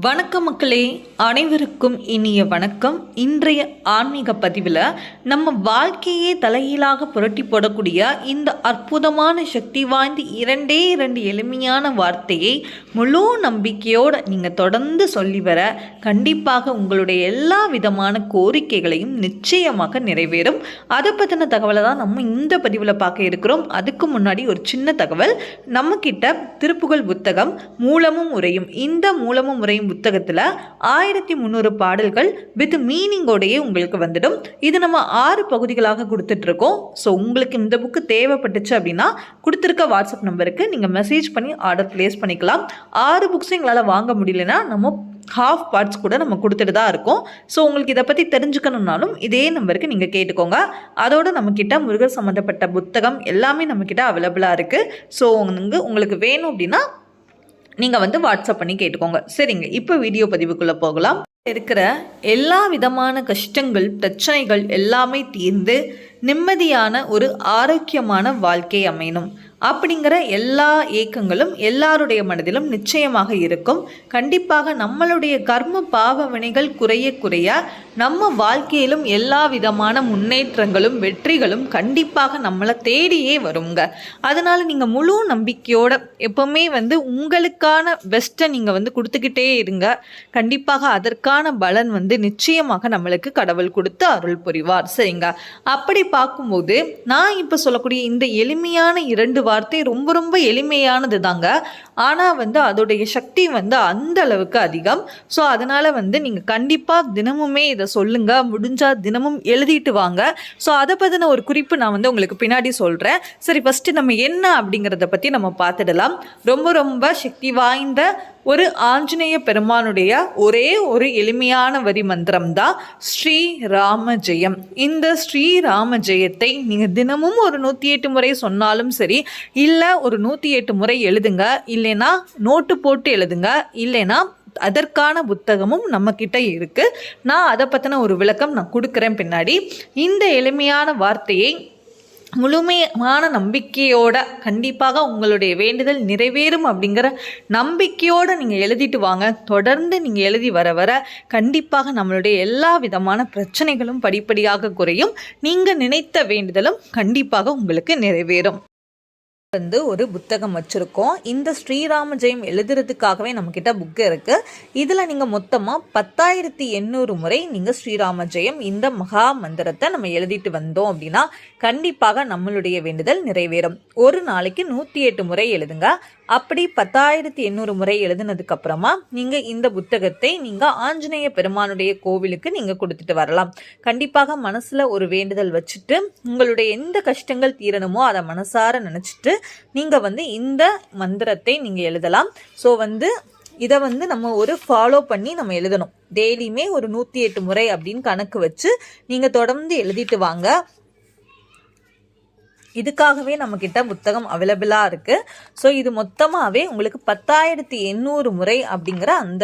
வணக்கம் மக்களே, அனைவருக்கும் இனிய வணக்கம். இன்றைய ஆன்மீக பதிவில் நம்ம வாழ்க்கையே தலைகீழாக புரட்டி போடக்கூடிய இந்த அற்புதமான சக்தி வாய்ந்த இரண்டு எளிமையான வார்த்தையை முழு நம்பிக்கையோடு நீங்கள் தொடர்ந்து சொல்லி வர கண்டிப்பாக உங்களுடைய எல்லா விதமான கோரிக்கைகளையும் நிச்சயமாக நிறைவேறும். அதை பற்றின தகவலை தான் நம்ம இந்த பதிவில் பார்க்க இருக்கிறோம். அதுக்கு முன்னாடி ஒரு சின்ன தகவல், நம்மக்கிட்ட திருப்புகழ் புத்தகம் மூலமும் உரையும், இந்த மூலமும் உரையும் புத்தகத்தில் 1300 பாடல்கள் வித் மீனிங்கோடையே உங்களுக்கு வந்துடும். இது நம்ம 6 பகுதிகளாக கொடுத்துட்ருக்கோம். ஸோ உங்களுக்கு இந்த புக்கு தேவைப்பட்டுச்சு அப்படின்னா கொடுத்துருக்க வாட்ஸ்அப் நம்பருக்கு நீங்கள் மெசேஜ் பண்ணி ஆர்டர் பிளேஸ் பண்ணிக்கலாம். 6 புக்ஸும் எங்களால் வாங்க முடியலன்னா நம்ம ஹாஃப் பார்ட்ஸ் கூட நம்ம கொடுத்துட்டு தான் இருக்கோம். ஸோ உங்களுக்கு இதை பற்றி தெரிஞ்சுக்கணுன்னாலும் இதே நம்பருக்கு நீங்கள் கேட்டுக்கோங்க. அதோடு நம்மக்கிட்ட முருகர் சம்மந்தப்பட்ட புத்தகம் எல்லாமே நம்மக்கிட்ட அவைலபிளாக இருக்குது. ஸோ உங்களுக்கு வேணும் அப்படின்னா நீங்கள் வாட்ஸ்அப் பண்ணி கேட்டுக்கோங்க. சரிங்க, இப்போ வீடியோ பதிவுக்குள்ளே போகலாம். இருக்கிற எல்லா விதமான கஷ்டங்கள் பிரச்சனைகள் எல்லாமே தீர்ந்து நிம்மதியான ஒரு ஆரோக்கியமான வாழ்க்கை அமையணும் அப்படிங்கிற எல்லா ஏக்கங்களும் எல்லாருடைய மனதிலும் நிச்சயமாக இருக்கும். கண்டிப்பாக நம்மளுடைய கர்ம பாவ வினைகள் குறைய குறைய நம்ம வாழ்க்கையிலும் எல்லா விதமான முன்னேற்றங்களும் வெற்றிகளும் கண்டிப்பாக நம்மளை தேடியே வருங்க. அதனால் நீங்கள் முழு நம்பிக்கையோட எப்போவுமே உங்களுக்கான பெஸ்ட்டை நீங்கள் கொடுத்துக்கிட்டே இருங்க. கண்டிப்பாக அதற்கான பலன் நிச்சயமாக நம்மளுக்கு கடவுள் கொடுத்து அருள் புரிவார். சரிங்க, அப்படி பார்க்கும்போது நான் இப்போ சொல்லக்கூடிய இந்த எளிமையான 2 வார்த்தை ரொம்ப ரொம்ப எளிமையானது தாங்க. ஆனால் அதோடைய சக்தி அந்த அளவுக்கு அதிகம். ஸோ அதனால் நீங்கள் கண்டிப்பாக தினமுமே இதை சொல்லுங்க. முடிஞ்சால் தினமும் எழுதிட்டு வாங்க. ஸோ அதை பற்றின ஒரு குறிப்பு நான் உங்களுக்கு பின்னாடி சொல்கிறேன். சரி, ஃபஸ்ட்டு நம்ம என்ன அப்படிங்கிறத பற்றி நம்ம பார்த்துடலாம். ரொம்ப ரொம்ப சக்தி வாய்ந்த ஒரு ஆஞ்சநேய பெருமானுடைய ஒரே ஒரு எளிமையான வரி மந்திரம் தான் ஸ்ரீராம ஜெயம். இந்த ஸ்ரீராம ஜெயத்தை நீங்கள் தினமும் ஒரு 108 முறை சொன்னாலும் சரி, இல்லை ஒரு 108 முறை எழுதுங்க, இல்லைன்னா நோட்டு போட்டு எழுதுங்க, இல்லைன்னா அதற்கான புத்தகமும் நம்மக்கிட்ட இருக்குது. நான் அதை பற்றின ஒரு விளக்கம் நான் கொடுக்குறேன் பின்னாடி. இந்த எளிமையான வார்த்தையை முழுமையான நம்பிக்கையோட கண்டிப்பாக உங்களுடைய வேண்டுதல் நிறைவேறும் அப்படிங்கிற நம்பிக்கையோடு நீங்கள் எழுதிட்டு வாங்க. தொடர்ந்து நீங்கள் எழுதி வர வர கண்டிப்பாக நம்மளுடைய எல்லா விதமான பிரச்சனைகளும் படிப்படியாக குறையும். நீங்கள் நினைத்த வேண்டுதலும் கண்டிப்பாக உங்களுக்கு நிறைவேறும். ஒரு புத்தகம் வச்சுருக்கோம். இந்த ஸ்ரீராம ஜெயம் எழுதுறதுக்காகவே நம்மக்கிட்ட புக்கு இருக்குது. இதில் நீங்கள் மொத்தமாக 10,800 முறை நீங்கள் ஸ்ரீராம ஜெயம் இந்த மகா மந்திரத்தை நம்ம எழுதிட்டு வந்தோம் அப்படின்னா கண்டிப்பாக நம்மளுடைய வேண்டுதல் நிறைவேறும். ஒரு நாளைக்கு 108 முறை எழுதுங்க. அப்படி 10,800 முறை எழுதுனதுக்கப்புறமா நீங்கள் இந்த புத்தகத்தை நீங்கள் ஆஞ்சநேய பெருமானுடைய கோவிலுக்கு நீங்கள் கொடுத்துட்டு வரலாம். கண்டிப்பாக மனசில் ஒரு வேண்டுதல் வச்சுட்டு உங்களுடைய எந்த கஷ்டங்கள் தீரணுமோ அதை மனசார நினச்சிட்டு நீங்கள் இந்த மந்திரத்தை நீங்கள் எழுதலாம். ஸோ இதை நம்ம ஒரு ஃபாலோ பண்ணி நம்ம எழுதணும். டெய்லியுமே ஒரு 108 முறை அப்படின்னு கணக்கு வச்சு நீங்கள் தொடர்ந்து எழுதிட்டு வாங்க. இதுக்காகவே நம்மக்கிட்ட புத்தகம் அவைலபிளாக இருக்குது. ஸோ இது மொத்தமாகவே உங்களுக்கு 10,800 முறை அப்படிங்கிற அந்த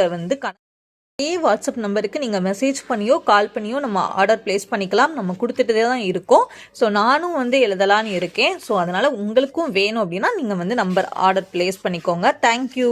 அதே வாட்ஸ்அப் நம்பருக்கு நீங்கள் மெசேஜ் பண்ணியோ கால் பண்ணியோ நம்ம ஆர்டர் பிளேஸ் பண்ணிக்கலாம். நம்ம கொடுத்துட்டே தான் இருக்கோம். ஸோ நானும் எழுதலான்னு இருக்கேன். ஸோ அதனால் உங்களுக்கும் வேணும் அப்படின்னா நீங்கள் நம்பர் ஆர்டர் பிளேஸ் பண்ணிக்கோங்க. தேங்க்யூ.